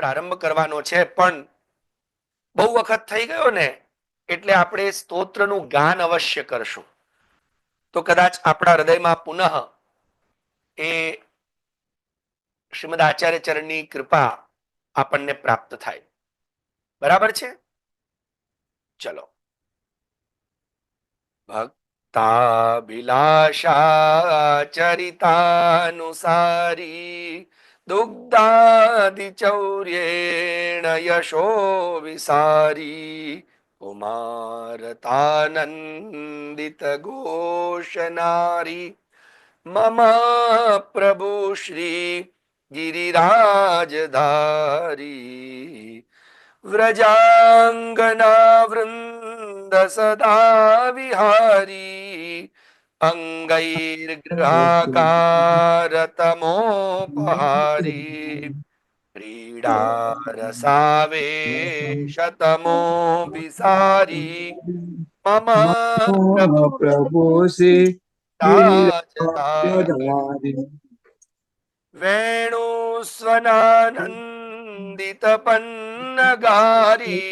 પ્રારંભ કરવાનો છે, પણ બહુ વખત થઈ ગયો ને એટલે આપણે સ્તોત્રનું ગાન અવશ્ય કરશું, તો કદાચ આપણા હૃદયમાં પુનઃ એ શ્રીમદ આચાર્ય ચરણની કૃપા આપણને પ્રાપ્ત થાય. બરાબર છે? ચલો. ભક્તાભિલાષા ચરિતાનુસારી દુગ્ધાદિ ચૌર્યેણ યશો વિસારી કુમારતાનંદિત ઘોષનારી મમ પ્રભુ શ્રી ગિરિરાજધારી વ્રજાંગના વૃંદ સદા વિહારી અંગૈર્ગૃહાકારતમોપહારી ક્રીડારસાવેશતમો વિસારી મમ પ્રભુ પ્રભુ શ્રી રાજધારી વેણુ સ્વનાનંદિત પન્નગારી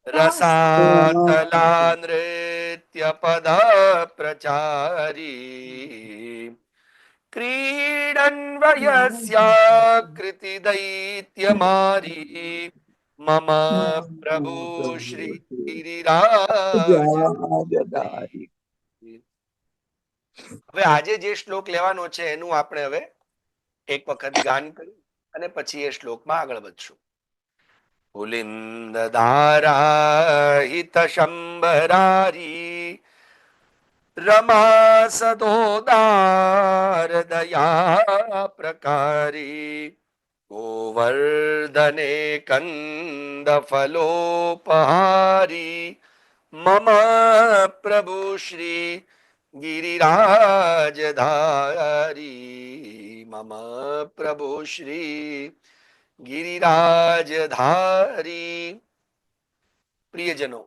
રસાતલા નૃત્ય પદ પ્રચારી ક્રીડન વયસ્યાકૃતિ દૈત્ય મારી મમ પ્રભુ શ્રી ગિરિરાજધારી. હવે આજે જે શ્લોક લેવાનો છે એનું આપણે હવે એક વખત ગાન કરી અને પછી એ શ્લોકમાં આગળ વધશું. પુલિંદ ધારાહિત શંભરારી રમા સદોદાર દયા પ્રકારી ગોવર્ધને કંદ ફલોપહારી મમ પ્રભુ શ્રી ગિરિરાજધારી મમ પ્રભુ શ્રી ગિરિરાજધારી. પ્રિયજનો,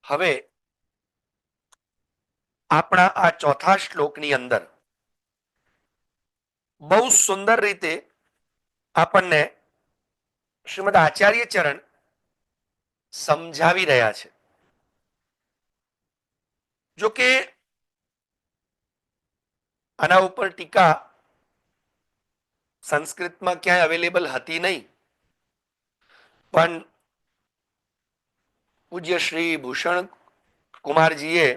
હવે આપણા આ ચોથા શ્લોકની અંદર બહુ સુંદર રીતે આપણને શ્રીમદ આચાર્ય ચરણ સમજાવી રહ્યા છે. જો કે આના ઉપર ટીકા સંસ્કૃતમાં ક્યાંય અવેલેબલ હતી નહીં, પણ પૂજ્ય શ્રી ભૂષણ કુમારજીએ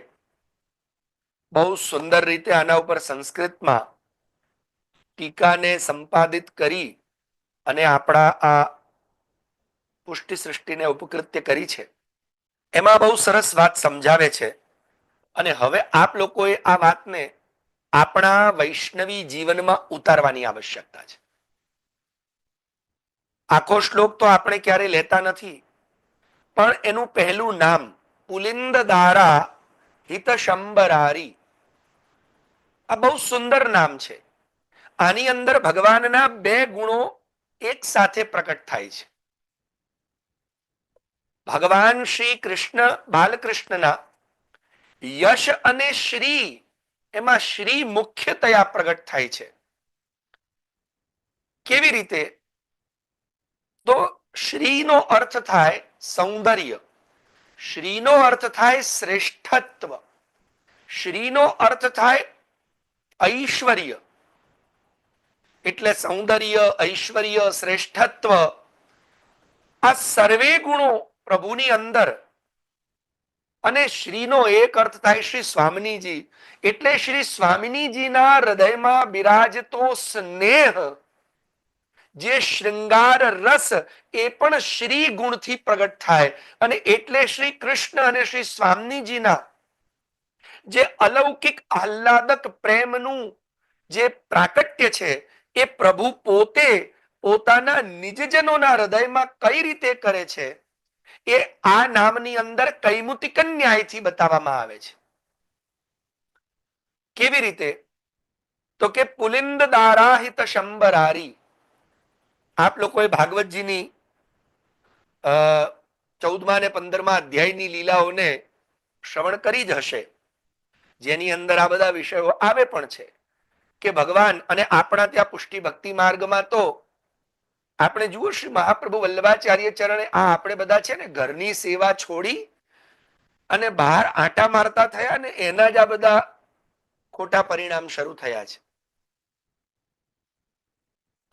બહુ સુંદર રીતે આના ઉપર સંસ્કૃતમાં ટીકાને સંપાદિત કરી અને આપણા આ પુષ્ટિ સૃષ્ટિને ઉપકૃત્ય કરી છે. એમાં બહુ સરસ વાત સમજાવે છે અને હવે આપ લોકોએ આ વાતને આપણા વૈષ્ણવી જીવનમાં ઉતારવાની આવશ્યકતા છે. આખો શ્લોક તો આપણે ક્યારેય લેતા નથી, પણ એનું પહેલું નામ પુલિંદ દારા હિત શંબરારી, આ બહુ સુંદર નામ છે. આની અંદર ભગવાનના બે ગુણો એક સાથે પ્રકટ થાય છે. ભગવાન શ્રી કૃષ્ણ બાલકૃષ્ણના યશ અને શ્રી, એમાં શ્રી મુખ્યતયા પ્રગટ થાય છે. કેવી રીતે? તો શ્રીનો અર્થ થાય સૌંદર્ય, શ્રીનો અર્થ થાય શ્રેષ્ઠત્વ, શ્રીનો અર્થ થાય ઐશ્વર્ય. એટલે સૌંદર્ય, ઐશ્વર્ય, શ્રેષ્ઠત્વ આ સર્વે ગુણો પ્રભુની અંદર. અને શ્રીનો એક અર્થ થાય શ્રી સ્વામિનીજી, એટલે શ્રી સ્વામિનીજીના હૃદયમાં બિરાજતો સ્નેહ, જે શૃંગાર રસ, એ પણ શ્રી ગુણથી પ્રગટ થાય. અને એટલે શ્રી કૃષ્ણ અને શ્રી સ્વામિનીજીના જે અલૌકિક આહ્લાદક પ્રેમનું જે પ્રાકટ્ય છે, એ પ્રભુ પોતે પોતાના નિજજનોના હૃદયમાં કઈ રીતે કરે છે, એ આ નામની અંદર કૈમુતિક ન્યાયથી બતાવવામાં આવે છે. કેવી રીતે? તો કે પુલિંદ દારાહિત શંબરારી. આપ લોકોએ ભાગવતજીની 14મા અને 15મા અધ્યાયની લીલાઓને શ્રવણ કરી જ હશે, જેની અંદર આ બધા વિષયો આવે પણ છે કે ભગવાન, અને આપણા ત્યાં પુષ્ટિ ભક્તિ માર્ગમાં તો આપણે જુઓ શ્રી મહાપ્રભુ વલ્લભાચાર્ય ચરણે આ આપણે બધા છે ને ઘરની સેવા છોડી અને બહાર આંટા મારતા થયા ને એના જ આ બધા ખોટા પરિણામ શરૂ થયા છે.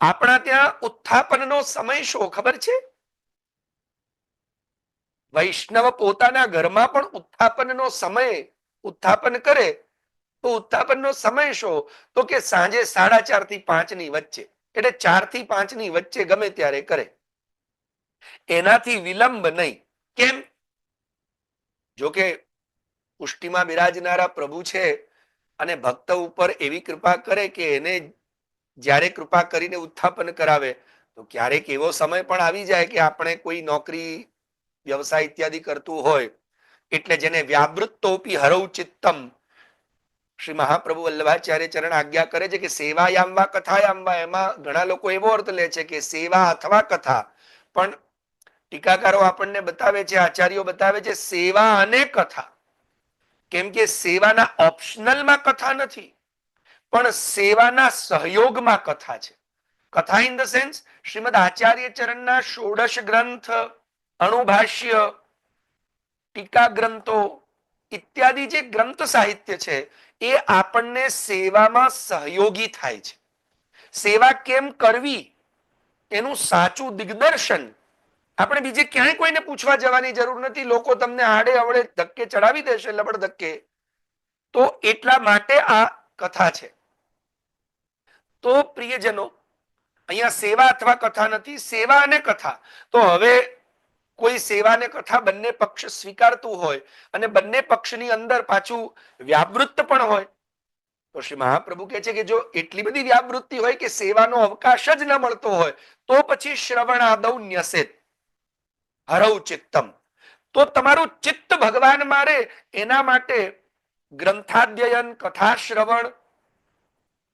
આપણા ત્યાં ઉત્થાપનનો સમય શું ખબર છે? વૈષ્ણવ પોતાના ઘરમાં પણ ઉત્થાપનનો સમય ઉત્થાપન કરે તો ઉત્થાપનનો સમય શું? તો કે સાંજે 4:30 થી 5 ની વચ્ચે, એટલે 4 થી 5 ની વચ્ચે ગમે ત્યારે કરે, એનાથી વિલંબ નહીં. કેમ? જોકે પુષ્ટિમાં બિરાજનારા પ્રભુ છે અને ભક્ત ઉપર એવી કૃપા કરે કે એને જ્યારે કૃપા કરીને ઉત્થાપન કરાવે તો ક્યારેક એવો સમય પણ આવી જાય કે આપણે કોઈ નોકરી વ્યવસાય ઇત્યાદિ કરતું હોય એટલે જેને વ્યાવૃત્તોપી હરૌ ચિત્તમ શ્રી મહાપ્રભુ વલ્લભાચાર્ય ચરણ આજ્ઞા કરે છે કે સેવાયામ વા કથાયામ વા, એમાં ઘણા લોકો એવો અર્થ લે છે કે સેવા અથવા કથા, પણ ટીકાકારો આપણને બતાવે છે, આચાર્યો બતાવે છે સેવા અને કથા. કેમ કે સેવાના ઓપ્શનલમાં કથા નથી, પણ સેવાના સહયોગમાં કથા છે. કથા in the sense Shrimad Acharya ચરણના 16 ગ્રંથ, અણુભાષ્ય, ટીકા ગ્રંથો ઇત્યાદિ જે ગ્રંથ સાહિત્ય છે એ આપણને સેવામાં સહયોગી થાય છે. સેવા કેમ કરવી એનું સાચું દિગ્દર્શન આપણે બીજે ક્યાંય કોઈને પૂછવા જવાની જરૂર નથી. લોકો તમને આડે અવળે ધક્કે ચડાવી દેશે, લબડ ધક્કે. તો એટલા માટે આ કથા છે. તો પ્રિયજનો, અહીંયા સેવા અથવા કથા નથી, સેવા અને કથા. તો હવે કોઈ સેવા અને કથા બંને પક્ષ સ્વીકારતું હોય અને બંને પક્ષની અંદર પાછું વ્યાવૃત્ત પણ હોય તો શ્રી મહાપ્રભુ કહે છે કે જો એટલી બધી વ્યાવૃત્તિ હોય કે સેવાનો અવકાશ જ ન મળતો હોય તો પછી શ્રવણ આદૌ ન્યસેત હરૌ ચિત્તમ, તો તમારું ચિત્ત ભગવાન મારે એના માટે ગ્રંથાધ્યયન, કથા શ્રવણ,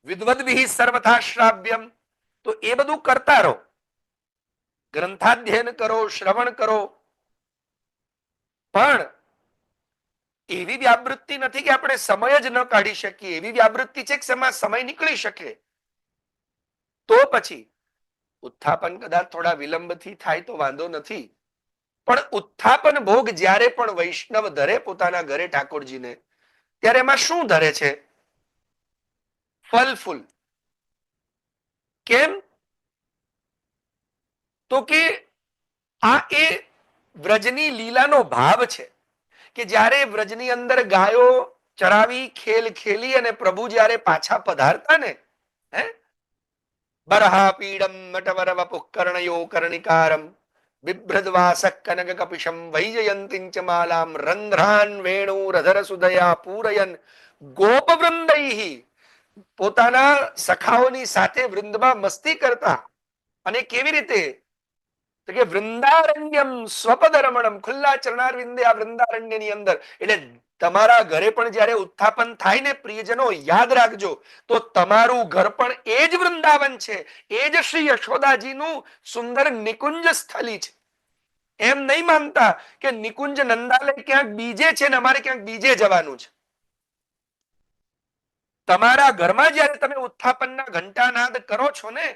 વિદ્વદ્ભિઃ સર્વથા શ્રાવ્યમ, તો એ બધું કરતા રહો. ગ્રંથાધ્યયન કરો, શ્રવણ કરો, પણ એવી વ્યાવૃત્તિ નથી કે આપણે સમય જ ન કાઢી શકીએ. એવી વ્યાવૃત્તિ છે કે સમય નીકળી શકે. તો પછી ઉત્થાપન કદાચ થોડા વિલંબથી થાય તો વાંધો નથી, પણ ઉત્થાપન ભોગ જ્યારે પણ વૈષ્ણવ ધરે પોતાના ઘરે ઠાકોરજીને, ત્યારે એમાં શું ધરે છે? ફલ ફૂલ. કેમ? તો કે આ એ વ્રજની લીલાનો ભાવ છે કે જ્યારે વ્રજની અંદર ગાયો ચરાવી ખેલ ખેલી અને પ્રભુ જ્યારે પાછા પધારતા ને, હે બરહા પીડમ નટવર વપુઃ કર્ણયો કર્ણિકારમ બિભ્રદ્વાસઃ કનક કપિશમ વૈજયંતીં ચ માલામ રંધ્રાન વેણુરધર સુદયા પૂરયન ગોપવૃંદૈઃ, પોતાના સખાઓની સાથે વૃંદમાં મસ્તી કરતા. અને કેવી રીતે? તો કે વૃંદારણ્યમ સ્વપદ રમણમ, ખુલ્લા ચરણારવિંદે આ વૃંદારણ્યની અંદર. એટલે તમારા ઘરે પણ જ્યારે ઉત્થાપન થાય ને પ્રિયજનો, યાદ રાખજો, તો તમારું ઘર પણ એ જ વૃંદાવન છે, એ જ શ્રી યશોદાજીનું સુંદર નિકુંજ સ્થલી છે. એમ નહીં માનતા કે નિકુંજ નંદાલય ક્યાંક બીજે છે ને અમારે ક્યાંક બીજે જવાનું છે. તમારા ઘરમાં જ્યારે તમે ઉત્થાપનના ઘંટાનાદ કરો છો ને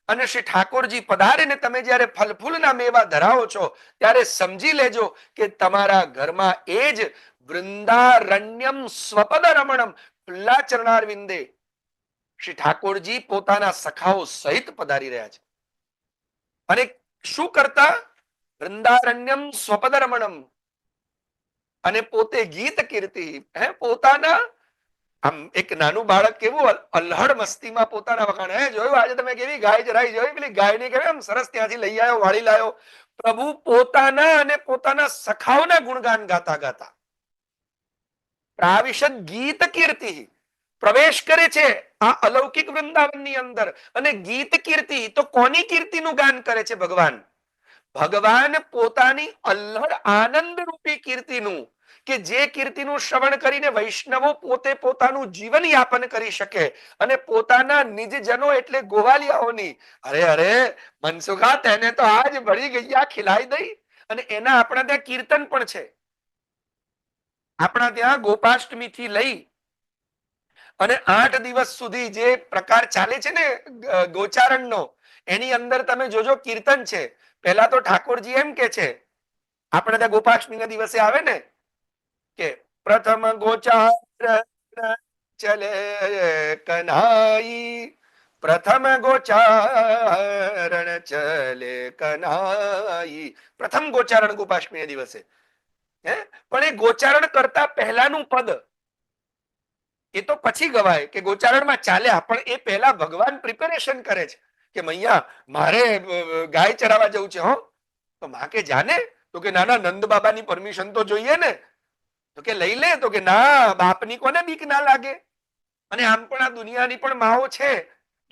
અને શ્રી ઠાકોરજી પધારીને તમે જ્યારે ફલફૂલના મેવા ધરાવો છો, ત્યારે સમજી લેજો કે તમારા ઘરમાં એ જ વૃંદારણ્યમ સ્વપદ રમણમ, ખુલ્લા ચરણારવિંદે શ્રી ઠાકોરજી પોતાના સખાઓ સહિત પધારી રહ્યા છે. અને શું કરતા? વૃંદારણ્યમ સ્વપદ રમણમ, અને પોતે ગીત કીર્તિ, પોતાના આમ એક નાનું બાળક કેવું અલ્હડ મસ્તીમાં પોતાના વખાણ, જોયું આજે તમે કેવી ગાય ચરાઈ, જોઈ પેલી ગાયને કેવી આમ સરસ ત્યાંથી લઈ આવ્યો, વાળી લાવ્યો. પ્રભુ પોતાના અને પોતાના સખાઓના ગુણગાન ગાતા ગાતા પ્રાવિશદ ગીત કીર્તિ પ્રવેશ કરે છે આ અલૌકિક વૃંદાવનની અંદર. અને ગીત કીર્તિ તો કોની કીર્તિનું ગાન કરે છે? ભગવાન. ભગવાન પોતાની અલ્હડ આનંદ રૂપી કીર્તિનું, કે જે કીર્તિનું શ્રવણ કરીને વૈષ્ણવો પોતે પોતાનું જીવન યાપન કરી શકે અને પોતાના નિજજનો એટલે ગોવાલિયાઓની, અરે અરે મનસુખા તેને તો આજ ભળી ગૈયા ખીલાઈ દઈ. અને એના આપણા ત્યાં કીર્તન પણ છે. આપણા ત્યાં ગોપાષ્ટમી થી લઈ અને 8 દિવસ સુધી જે પ્રકાર ચાલે છે ને ગોચારણનો, એની અંદર તમે જોજો કીર્તન છે. પહેલા તો ઠાકોરજી એમ કે છે, આપણે ત્યાં ગોપાષ્ટમી ના દિવસે આવે ને કે પ્રથમ ગોચાર ચલે કન્હાઈ, પ્રથમ ગોચારણ ચલે કન્હાઈ. પ્રથમ ગોચારણ ગોપાષ્ટમી ના દિવસે. પણ એ ગોચારણ કરતા પહેલાનું પદ એ તો પછી ગવાય કે ગોચારણમાં ચાલ્યા, પણ એ પહેલા ભગવાન પ્રિપેરેશન કરે છે કે મૈયા મારે ગાય ચરાવવા જવું છે. હો તો માં કે જાને, તો કે નાના નંદ બાબાની પરમિશન તો જોઈએ ને. તો કે લઈ લે, તો કે ના, બાપની કોને બીક ના લાગે. અને આમ પણ આ દુનિયાની પણ માઓ છે,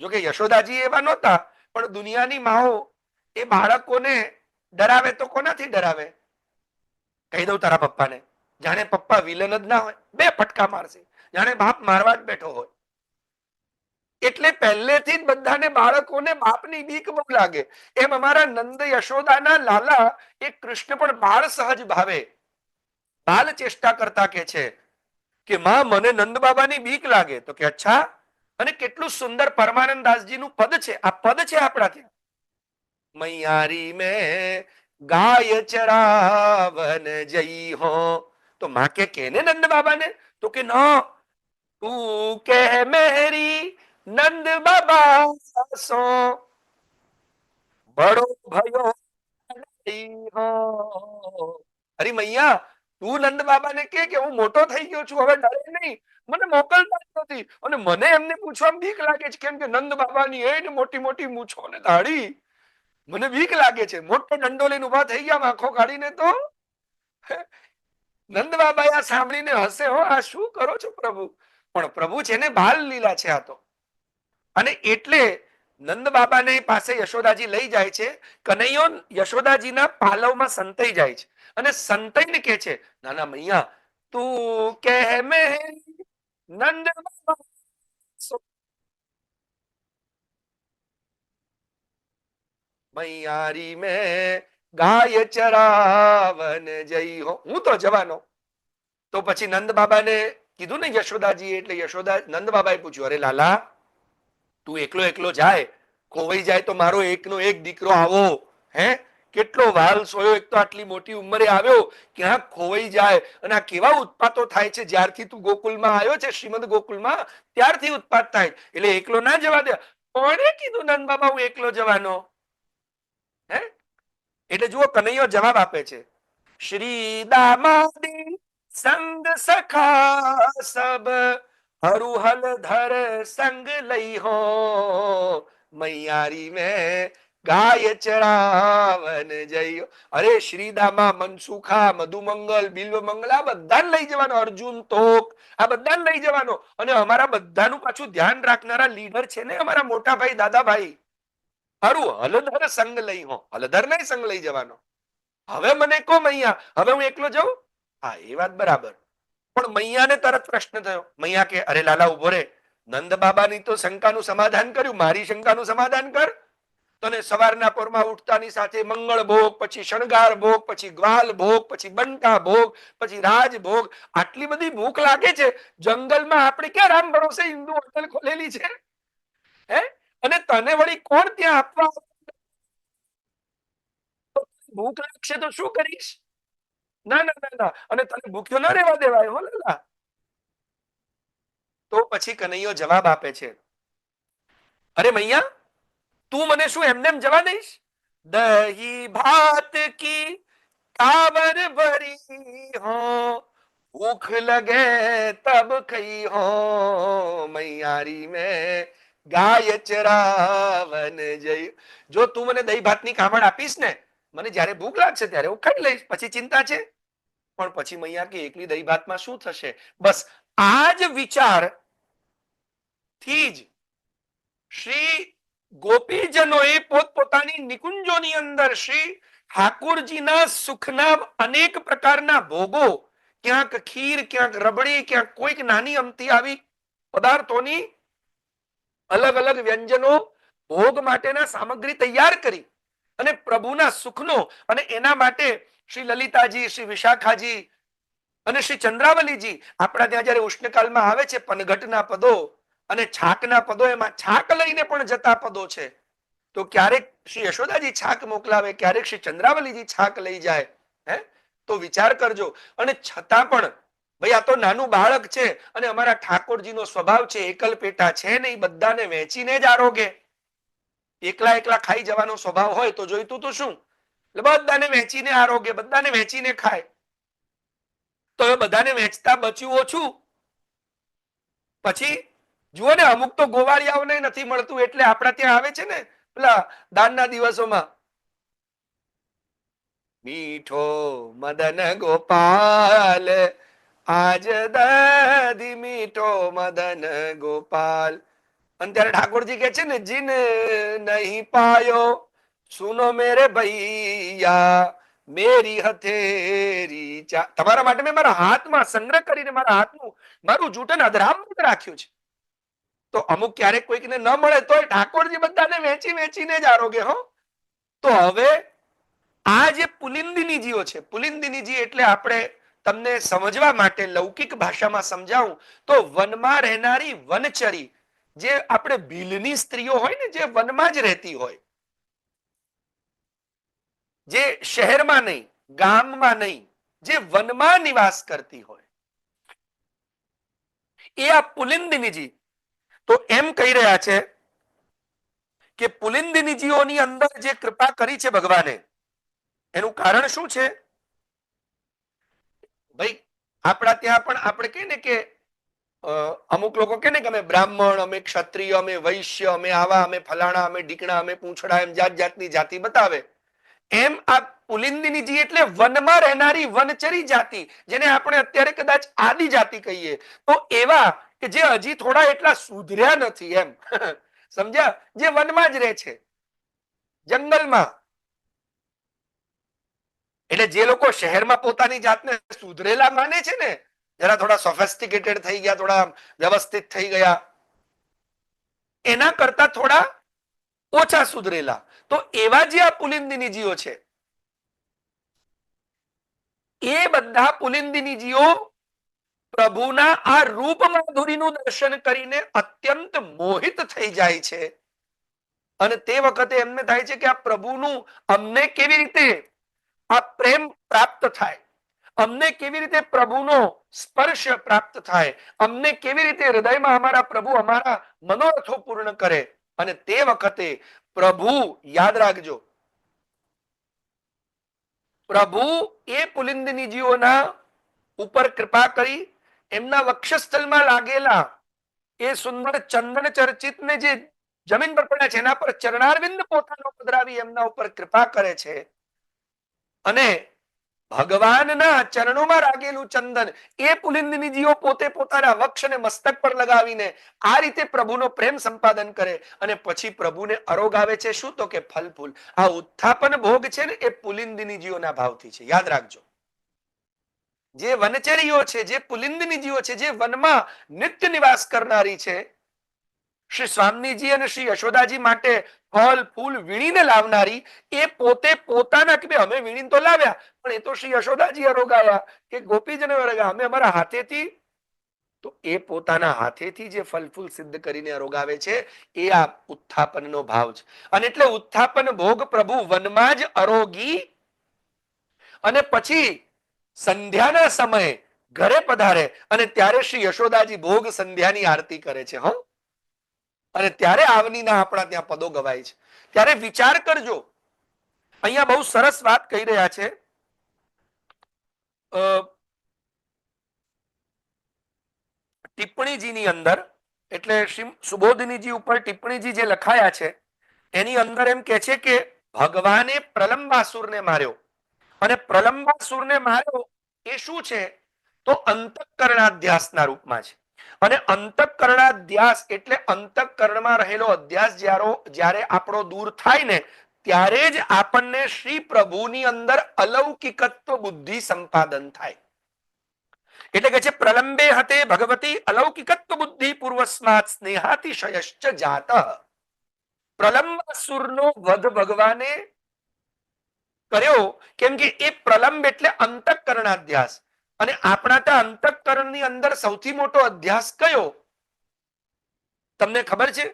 જો કે યશોદાજી એવા નહોતા, પણ દુનિયાની માઓ એ બાળકોને ડરાવે તો કોનાથી ડરાવે? કહી દઉં તારા પપ્પાને, જાણે પપ્પા વિલન જ ના હોય, બે ફટકા મારશે, જાણે બાપ મારવા જ બેઠો હોય. એટલે પહેલેથી જ બધાને બાળકોને બાપની બીક બહુ લાગે. એમ અમારા નંદ યશોદાના લાલા એ કૃષ્ણ પણ બાળ સહજ ભાવે બાલ ચેષ્ટા કરતા કે છે કે માં મને નંદ બાબાની બીક લાગે. તો કે અચ્છા. અને કેટલું સુંદર પરમાનંદ દાસજી નું પદ છે. આ પદ છે આપણા ત્યાં, મૈયારી મેં ગાય ચરાવન જઈ હો. તો માં કે કેને નંદ બાબાને? તો કે ના, તું કે મેરી નંદ બાબા સો બડો ભયો હો. અરે મૈયા, તું નંદ બાબાને કે હું મોટો થઈ ગયો છું, હવે ડરે નહીં, મને મોકલતા જ નથી. અને મને એમને પૂછવામાં બીક લાગે છે, કેમ કે નંદ બાબાની એ મોટી મોટી મૂછો ને દાઢી, મને બીક લાગે છે. મોટો દંડો લઈને ઉભા થઈ ગયા આંખો કાઢીને. તો નંદ બાબા આ સાંભળીને હસે, હો આ શું કરો છો પ્રભુ? પણ પ્રભુ છે ને બાલ લીલા છે આ તો. અને એટલે નંદ બાબાને પાસે યશોદાજી લઈ જાય છે. કનૈયો યશોદાજીના પાલવમાં સંતાઈ જાય છે અને સંતાઈને કે છે, નાના મૈયા તું કે મે નંદ બાબા મૈયારી મેં ગાય ચરાવન જઈ હો. હું તો જવાનો. તો પછી નંદ બાબાને કીધું ને યશોદાજી, એટલે યશોદા નંદ બાબાએ પૂછ્યું, અરે લાલા, તું એકલો એકલો જાય, ખોવાઈ જાય તો મારો એકનો એક દીકરો આવો, હે કેટલો વાલ સોયો, એક તો આટલી મોટી ઉંમરે આવ્યો, ક્યાં ખોવાઈ જાય. અને આ કેવા ઉત્પાતો થાય છે, જ્યારથી તું ગોકુલમાં આવ્યો છે, શ્રીમદ ગોકુલમાં, ત્યારથી ઉત્પાત થાય. એટલે એકલો ના જવા દે. કોણે કીધું નંદ બાબા હું એકલો જવાનો? હે એટલે જુઓ કનૈયો જવાબ આપે છે, શ્રી દામાદી સંગ સખા સબ હરુહલ ધર સંગ લઈ હો મૈયારી મેં ગાય ચરાવન જઈ. અરે શ્રીદામા, મનસુખા, મધુમંગલ, બિલ્વમંગલ આ બધાને લઈ જવાનો, અર્જુન તોક આ બધાને લઈ જવાનો. અને અમારા બધાનું પાછું ધ્યાન રાખનારા લીડર છે ને અમારા મોટા ભાઈ દાદાભાઈ, હારું હલધર સંગ લઈ હો. હલધર નહીં સંગ લઈ જવાનો. હવે મને કહો મૈયા, હવે હું એકલો જાઉં? હા એ વાત બરાબર. પણ મૈયાને તરત પ્રશ્ન થયો. મૈયા કે અરે લાલા ઉભો રે, નંદ બાબાની તો શંકાનું સમાધાન કર્યું, મારી શંકાનું સમાધાન કર. તને સવારના પોરમાં ઉઠતાની સાથે મંગળ ભોગ, પછી શણગાર ભોગ, પછી ગ્વાલ ભોગ, પછી બંકા ભોગ, પછી રાજ ભોગ. આટલી બધી ભૂખ લાગે છે, જંગલમાં આપણે ક્યાં રામ ભરોસે હિન્દુ હોટલ ખોલેલી છે? હે અને તને વળી કોણ ત્યાં આપવા? ભૂખ લાગશે તો શું કરીશ? ના ના ના ના. અને તને ભૂખ્યો ના રહેવા દેવાય હો લાલા. તો પછી કનૈયો જવાબ આપે છે, અરે મૈયા, તું મને શું એમને એમ જવા દઈશ? દહી ભાત કી કાવર ભરી હો, ભૂખ લગે તબ ખઈ હો મૈયારી મેં ગાય ચરાવન જઈ. જો તું મને દહીં ભાતની કામણ આપીશ ને, મને જ્યારે ભૂખ લાગશે ત્યારે હું ખાઈ લઈશ, પછી ચિંતા છે. પણ પછી મૈયા કે એકલી દહીં ભાતમાં શું થશે? બસ આ જ વિચાર થી જ શ્રી ગોપીજનોએ પોતપોતાની નિકુંજોની અંદર શ્રી ઠાકોરજીના સુખના અનેક પ્રકારના ભોગો, ક્યાંક ખીર, ક્યાંક રબડી, ક્યાંક કોઈક નાની અમથી આવી પદાર્થોની અલગ અલગ વ્યંજનો ભોગ માટેના સામગ્રી તૈયાર કરી અને પ્રભુના સુખનો, અને એના માટે શ્રી લલિતાજી, શ્રી વિશાખાજી અને શ્રી ચંદ્રાવલીજી આપણા ત્યાં જયારે ઉષ્ણકાળમાં આવે છે, પનઘટના પદો અને છાકના પદો, એમાં છાક લઈને પણ જતા પદો છે. તો ક્યારેક શ્રી યશોદાજી છાક મોકલાવે, ક્યારેક શ્રી ચંદ્રાવલીજી છાક લઈ જાય. હે તો વિચાર કરજો. અને છતાં પણ ભાઈ આ તો નાનું બાળક છે અને અમારા ઠાકોરજીનો સ્વભાવ છે એકલ પેટા છે નહીં, બધાને વહેંચીને જ આરોગે. એકલા એકલા ખાઈ જવાનો સ્વભાવ હોય તો જોઈતું તો શું, એટલે બધાને વહેંચીને આરોગે, બધાને વહેંચીને ખાય. તો હવે બધાને વહેંચતા બચ્યું ઓછું. પછી જુઓ ને, અમુક તો ગોવાળિયાઓને નથી મળતું એટલે આપણા ત્યાં આવે છે ને પેલા દાનના દિવસોમાં, મીઠો મદન ગોપાલ આજ દધી મીઠો મદન ગોપાલ. અને ત્યારે ઠાકોરજી કે છે ને, જીન નહીં પાયો સુનો મેરે ભૈયા મેરી હથેરી ચા. તમારા માટે મેં મારા હાથમાં સંગ્રહ કરીને મારા હાથનું મારું જૂઠન અધરામૃત રાખ્યું છે. તો અમુક ક્યારેક કોઈકને ન મળે તો ઠાકોરજી બધાને વેચી વેચીને જ આરોગે. હો તો હવે આ જે પુલિંદિનીજીઓ છે, પુલિંદિનીજી એટલે આપણે તમને સમજવા માટે લૌકિક ભાષામાં સમજાવું તો વનમાં રહેનારી વનચરી, જે આપણે ભીલની સ્ત્રીઓ હોય ને, જે વનમાં જ રહેતી હોય, જે શહેરમાં નહીં, ગામમાં નહીં, જે વનમાં નિવાસ કરતી હોય, એ આ પુલિંદિનીજી. તો એમ કહી રહ્યા છે કે પુલિંદિનીજીઓની અંદર જે કૃપા કરી છે ભગવાને, એનું કારણ શું છે? ભાઈ આપણા ત્યાં પણ આપણે કહીએ ને કે અમુક લોકો કહે ને કે અમે બ્રાહ્મણ, અમે ક્ષત્રિય, અમે વૈશ્ય, અમે આવા, અમે ફલાણા, અમે ઢીકણા, અમે પૂંછડા, એમ જાત જાતની જાતિ બતાવે. એમ આ પુલિંદિનીજી એટલે વનમાં રહેનારી વનચરી જાતિ, જેને આપણે અત્યારે કદાચ આદિ જાતિ કહીએ. તો એવા કે જે હજી થોડા એટલા સુધર્યા નથી, એમ સમજ્યા, જે વનમાં જ રહે છે, જંગલમાં. એટલે જે લોકો શહેરમાં પોતાની જાતને સુધરેલા માને છે ને, જરા થોડા સોફેસ્ટિકેટેડ થઈ ગયા, થોડા વ્યવસ્થિત થઈ ગયા, એના કરતા થોડા ઓછા સુધરેલા, તો એવા જે આ પુલિંદિનીજીઓ છે, એ બધા પુલિંદિનીજીઓ પ્રભુના આ રૂપ માધુરીનું દર્શન કરીને અત્યંત મોહિત થઈ જાય છે. અને તે વખતે એમને થાય છે કે આ પ્રભુનું અમને કેવી રીતે આ પ્રેમ પ્રાપ્ત થાય, અમને કેવી રીતે પ્રભુનો સ્પર્શ પ્રાપ્ત થાય, અમને કેવી રીતે હૃદયમાં અમારા પ્રભુ અમારા મનોરથો પૂર્ણ કરે. અને તે વખતે પ્રભુ, યાદ રાખજો, પ્રભુ એ પુલિંદિનીજીઓના ઉપર કૃપા કરી એમના વક્ષસ્થળમાં લાગેલા એ સુંદર ચંદન ચર્ચિતને જે જમીન પર પડ્યા છે એના પર ચરણારવિંદ પોતાનો પધરાવી એમના ઉપર કૃપા કરે છે. અને ભગવાનના ચરણોમાં લાગેલું ચંદન એ પુલિંદિનીજીઓ પોતે પોતાના વક્ષ અને મસ્તક પર લગાવીને આ રીતે પ્રભુનો પ્રેમ સંપાદન કરે. અને પછી પ્રભુને આરોગ આવે છે. શું? તો કે ફલ ફૂલ. આ ઉત્થાપન ભોગ છે ને, એ પુલિંદિનીજીઓના ભાવથી છે, યાદ રાખજો. જે વનચરીઓ છે, જે પુલિંદિનીજીઓ છે, જે વનમાં નિત્ય નિવાસ કરનારી છે, શ્રી સ્વામીજી અને શ્રી યશોદાજી માટે ફળ ફૂલ વીણીને લાવનારી, એ પોતે પોતાના કે અમે વીણીને તો લાવ્યા, પણ એ તો શ્રી યશોદાજી અરોગાયા કે ગોપીજનો અરોગાયા, અમે અમારા હાથેથી. તો એ પોતાના હાથેથી જે ફલ ફૂલ સિદ્ધ કરીને અરોગાવે છે, એ આ ઉત્થાપનનો ભાવ છે. અને એટલે ઉત્થાપન ભોગ પ્રભુ વનમાં જ અરોગી અને પછી સંધ્યાના સમયે ઘરે પધારે. અને ત્યારે શ્રી યશોદાજી ભોગ સંધ્યાની આરતી કરે છે. હો અને ત્યારે આવનીના આપણા ત્યાં પદો ગવાય છે. ત્યારે વિચાર કરજો, અહીંયા બહુ સરસ વાત કહી રહ્યા છે. ટિપ્પણીજીની અંદર, એટલે શ્રી સુબોધિનીજી ઉપર ટિપ્પણીજી જે લખાયા છે એની અંદર એમ કે છે કે ભગવાને પ્રલંબાસુરને માર્યો. અને પ્રલંબાસુરને માર્યો એ શું છે? તો અંતઃકરણાધ્યાસના રૂપમાં છે. અને અંતઃકરણાધ્યાસ એટલે અંતઃકરણમાં રહેલો અધ્યાસ જ્યારે આપણો દૂર થાય ને, ત્યારે જ આપણને શ્રી પ્રભુની અંદર અલૌકિકત્વ બુદ્ધિ સંપાદન થાય. એટલે કે છે પ્રલંબે હતે ભગવતી અલૌકિકત્વ બુદ્ધિ પૂર્વસ્માત સ્નેહાતિશયશ્ચ જાત. પ્રલંબાસુરનો વધ ભગવાને કર્યો કેમ કે એ પ્રલંબ એટલે અંતઃકરણાધ્યાસ. અને આપણા ત્યાં અંતઃકરણની અંદર સૌથી મોટો અધ્યાસ કયો તમને ખબર છે?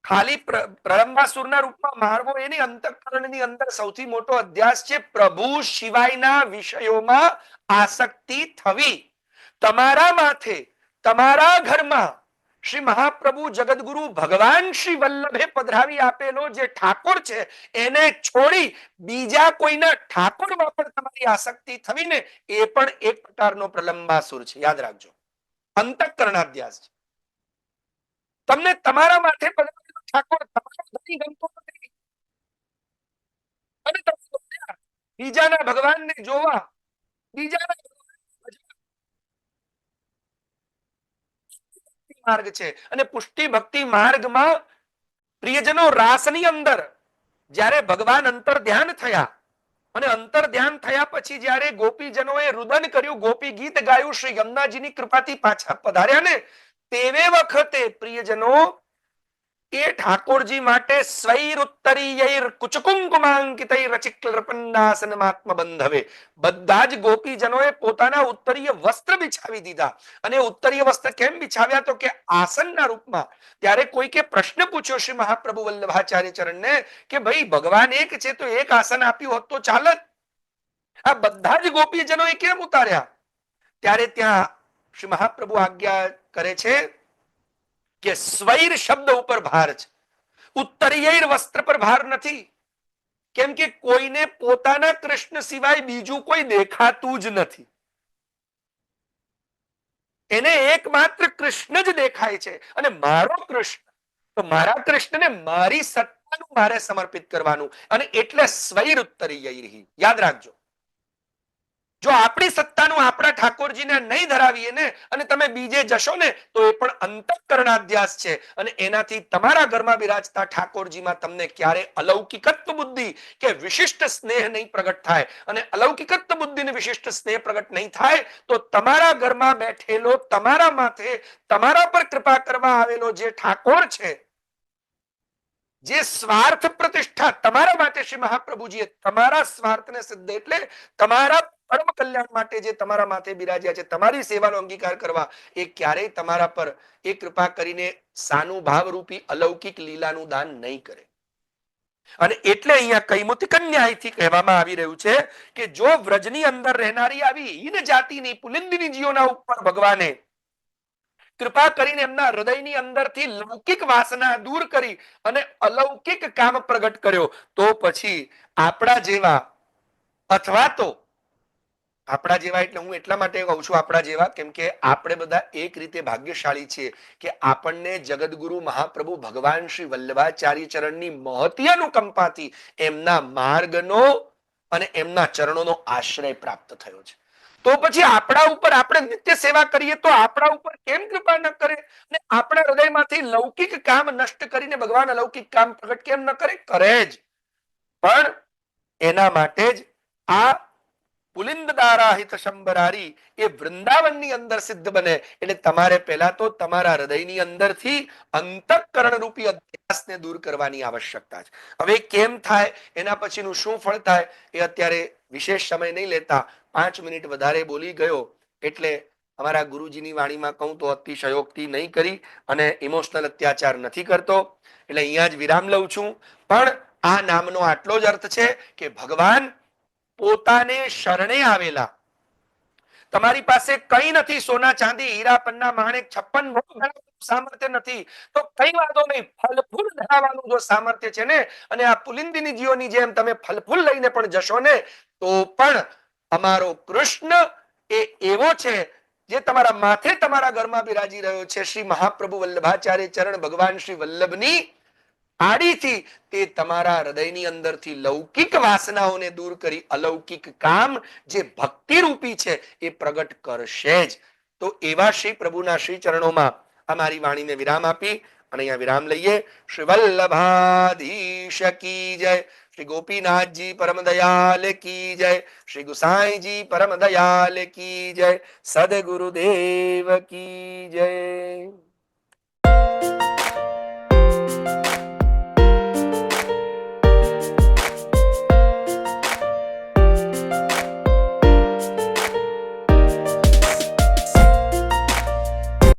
ખાલી પ્રલંબાસુરના રૂપમાં મારવો એની અંતઃકરણની અંદર સૌથી મોટો અધ્યાસ છે પ્રભુ સિવાયના વિષયોમાં આસક્તિ થવી. તમારા માથે તમારા ઘરમાં શ્રી મહાપ્રભુ જગદગુરુ ભગવાન શ્રી વલ્લભે પધરાવી આપેલો જે ઠાકોર છે એને છોડી બીજા કોઈના ઠાકોરમાં પણ તમારી આસક્તિ થવી ને એ પણ એક પ્રકારનો પ્રલંબાસુર છે. યાદ રાખજો, અંતઃકરણાધ્યાસ છે. તમને તમારા માથે પધરાવેલો ઠાકોર તમારો ધણી ગમતો નથી અને તમે બીજાના ભગવાનને જોવા, બીજાના માર્ગ છે અને પુષ્ટિ ભક્તિ માર્ગમાં પ્રિયજનો રાસની અંદર જ્યારે ભગવાન અંતર ધ્યાન થયા અને અંતર ધ્યાન થયા પછી જ્યારે ગોપીજનોએ રુદન કર્યું, ગોપી ગીત ગાયું, શ્રી યમુનાજીની કૃપાથી પાછા પધાર્યા ને તેવે વખતે પ્રિયજનો એ ઠાકોરજી માટે સ્વૈરુત્તરીયૈર કુચકુંકુમાંકિતૈર રચિક્લર્પન્નાસનમાત્મ બંધવે બધા જ ગોપીજનોએ પોતાના ઉત્તરીય વસ્ત્ર બિછાવી દીધા. અને ઉત્તરીય વસ્ત્ર કેમ બિછાવ્યા તો કે આસનના રૂપમાં. ત્યારે કોઈકે પ્રશ્ન પૂછ્યો શ્રી મહાપ્રભુ વલ્લભાચાર્ય ચરણને કે ભાઈ ભગવાન એક છે તો એક આસન આપ્યું હોત તો ચાલત, આ બધા જ ગોપીજનોએ કેમ ઉતાર્યા? ત્યારે ત્યાં શ્રી મહાપ્રભુ આજ્ઞા કરે છે કે સ્વૈર શબ્દ ઉપર ભાર છે, ઉત્તરીય વસ્ત્ર પર ભાર નથી. કેમ કે કોઈને પોતાના કૃષ્ણ સિવાય બીજું કોઈ દેખાતું જ નથી. એને એકમાત્ર કૃષ્ણ જ દેખાય છે અને મારો કૃષ્ણ, તો મારા કૃષ્ણને મારી સત્તાનું મારે સમર્પિત કરવાનું અને એટલે સ્વૈર ઉત્તરીય. યાદ રાખજો, જો આપણી સત્તાનું આપણા ઠાકોરજીને નહીં ધરાવીએ ને અને તમે બીજે જશો ને તો એ પણ અંતઃકરણાધ્યાસ છે અને એનાથી તમારા ઘરમાં બિરાજતા ઠાકોરજીમાં તમને ક્યારે અલૌકિકત્વ બુદ્ધિ કે વિશિષ્ટ સ્નેહ નહીં પ્રગટ થાય. અને અલૌકિકત્વ બુદ્ધિ ને વિશિષ્ટ સ્નેહ પ્રગટ નહીં થાય તો તમારા ઘરમાં બેઠેલો, તમારા માથે તમારા પર કૃપા કરવા આવેલો જે ઠાકોર છે, જે સ્વાર્થ પ્રતિષ્ઠા તમારા માટે શ્રી મહાપ્રભુજીએ તમારા સ્વાર્થને સિદ્ધ એટલે તમારા પરમ કલ્યાણ માટે જે તમારા માથે બિરાજ્યા છે, તમારી સેવાનો અંગીકાર કરવા, એ ક્યારેય તમારા પર એ કૃપા કરીને સાનુભાવ રૂપી અલૌકિક લીલાનું દાન નહીં કરે. અને એટલે અહીંયા કૈમુતિ કન્યાથી કહેવામાં આવી રહ્યું છે કે જો વ્રજની અંદર રહેનારી આવી હીન જાતિની પુલિંદિની જીવોના ઉપર ભગવાને કૃપા કરીને એમના હૃદયની અંદરથી લૌકિક વાસના દૂર કરી અને અલૌકિક કામ પ્રગટ કર્યો, તો પછી આપણા જેવા, અથવા તો આપણા જેવા એટલે હું એટલા માટે કહું છું આપણા જેવા કેમ કે આપણે બધા એક રીતે ભાગ્યશાળી છીએ કે આપણને જગદગુરુ મહાપ્રભુ ભગવાન શ્રી વલ્લભાચાર્ય ચરણની મહતી અનુકંપાથી એમના માર્ગનો અને એમના ચરણોનો આશ્રય પ્રાપ્ત થયો છે. તો પછી આપણા ઉપર આપણે નિત્ય સેવા કરીએ તો આપણા ઉપર કેમ કૃપા ન કરે? ને આપણા હૃદયમાંથી લૌકિક કામ નષ્ટ કરીને ભગવાન અલૌકિક કામ પ્રગટ કેમ ન કરે? કરે જ. પણ એના માટે જ આ પુલિંદ દારાહિત શંબરારી એ વૃંદાવનની અંદર સિદ્ધ બને એટલે તમારે પહેલા તો તમારા હૃદયની અંદરથી અંતઃકરણ રૂપી અધ્યાસને દૂર કરવાની આવશ્યકતા છે. હવે કેમ થાય, એના પછીનું શું ફળ થાય એ અત્યારે વિશેષ સમય નહીં લેતા, 5 મિનિટ વધારે બોલી ગયો એટલે અમારા ગુરુજીની વાણીમાં કહું તો અતિશયોક્તિ નહીં કરી અને ઇમોશનલ અત્યાચાર નથી કરતો એટલે અહીંયા જ વિરામ લઉં છું. પણ આ નામનો આટલો જ અર્થ છે કે ભગવાન પોતાને શરણે આવેલા, તમારી પાસે કઈ નથી, સોના ચાંદી હીરા પન્ના માણેક 56 ભોગ સામર્થ્ય નથી તો કઈ વાંધો નહીં, ફલફૂલ ધરાવવાનું જો સામર્થ્ય છે ને અને આ પુલિંદિની જીવોની જેમ તમે ફલફૂલ લઈને પણ જશો ને તો પણ અમારો કૃષ્ણ એ એવો છે જે તમારા માથે તમારા ઘરમાં બિરાજી રહ્યો છે. શ્રી મહાપ્રભુ વલ્લભાચાર્ય ચરણ ભગવાન શ્રી વલ્લભની આડીથી તે તમારા હૃદયની અંદરથી લૌકિક વાસનાઓને દૂર કરી અલૌકિક કામ જે ભક્તિ રૂપી છે એ પ્રગટ કરશે જ. તો એવા શ્રી પ્રભુના શ્રી ચરણોમાં અમારી વાણીને વિરામ આપી અને અહીંયા વિરામ લઈએ. શ્રી વલ્લભાધીશ કી જય, શ્રી ગોપીનાથજી પરમ દયાલ કી જય, શ્રી ગુસાઈજી પરમ દયાલ કી જય, સદગુરુદેવ કી જય.